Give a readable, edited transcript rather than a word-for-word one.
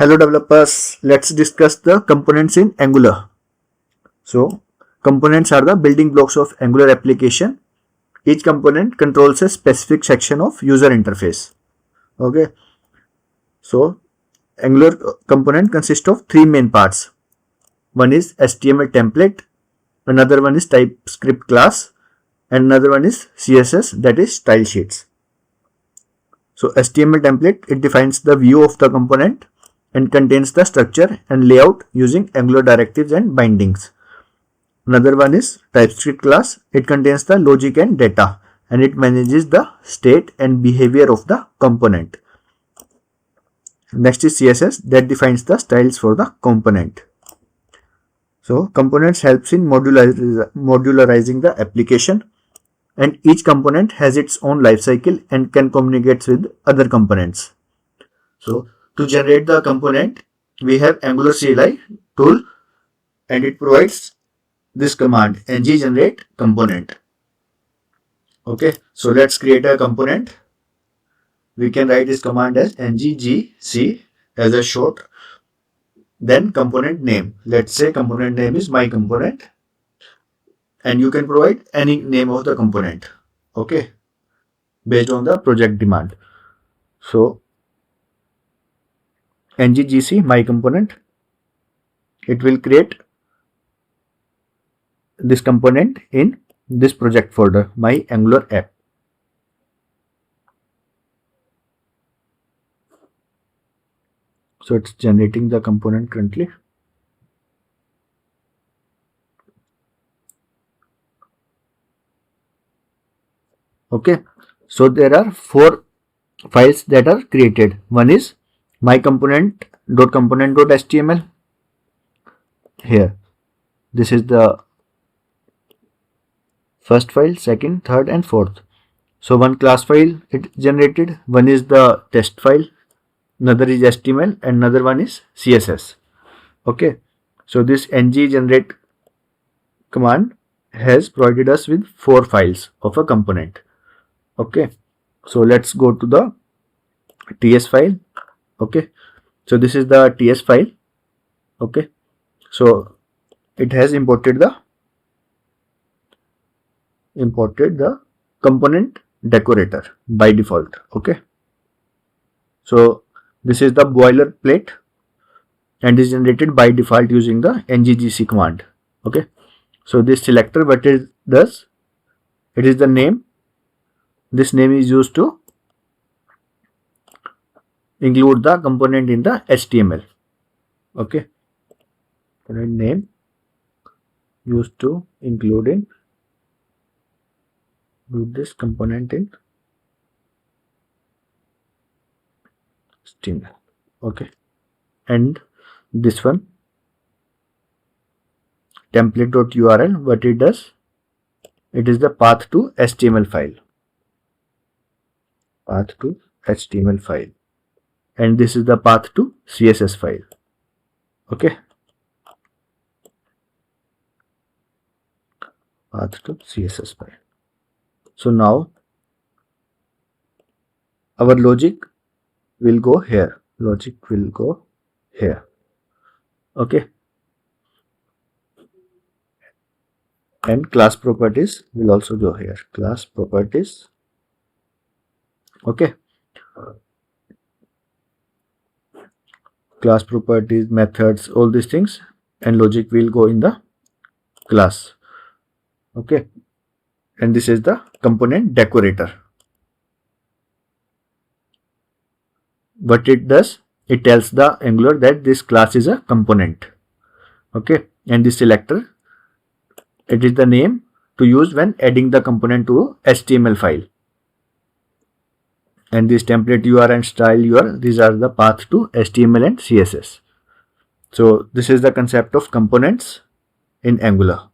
Hello developers, let's discuss the components in Angular. So components are the building blocks of Angular application. Each component controls a specific section of user interface. Okay, so Angular component consists of three main parts. One is HTML template, another one is TypeScript class, and another one is CSS, that is style sheets. So HTML template, it defines the view of the component and contains the structure and layout using Angular directives and bindings. Another one is TypeScript class. It contains the logic and data, and it manages the state and behavior of the component. Next is CSS, that defines the styles for the component. So components helps in modularizing the application, and each component has its own lifecycle and can communicate with other components. So to generate the component, we have Angular CLI tool, and it provides this command ng generate component. Okay, so let's create a component. We can write this command as nggc as a short, then component name. Let's say component name is my component, and you can provide any name of the component, okay, based on the project demand. So nggc my component, it will create this component in this project folder, my Angular app. So it's generating the component currently. Okay, so there are four files that are created. One is my component.component.html. Here, this is the first file, second, third, and fourth. So one class file it generated, one is the test file, another is HTML, and another one is CSS. Okay, so this ng generate command has provided us with four files of a component. Okay, so let's go to the ts file. Okay, so this is the ts file. Okay, so it has imported the component decorator by default. Okay, so this is the boilerplate and is generated by default using the nggc command. Okay, so this selector, what it does, it is the name. This name is used to include the component in the HTML. Okay, component name used to include this component in HTML. Okay, and this one template.url, what it does, it is the path to HTML file. And this is the path to CSS file. Okay, path to CSS file. So now our logic will go here. Okay, and class properties will also go here. Class properties. Okay, class properties, methods, all these things, and logic will go in the class. Okay, and this is the component decorator. What it does, it tells the Angular that this class is a component. Okay, and this selector, it is the name to use when adding the component to HTML file. And this template URL and style URL, these are the path to HTML and CSS. So this is the concept of components in Angular.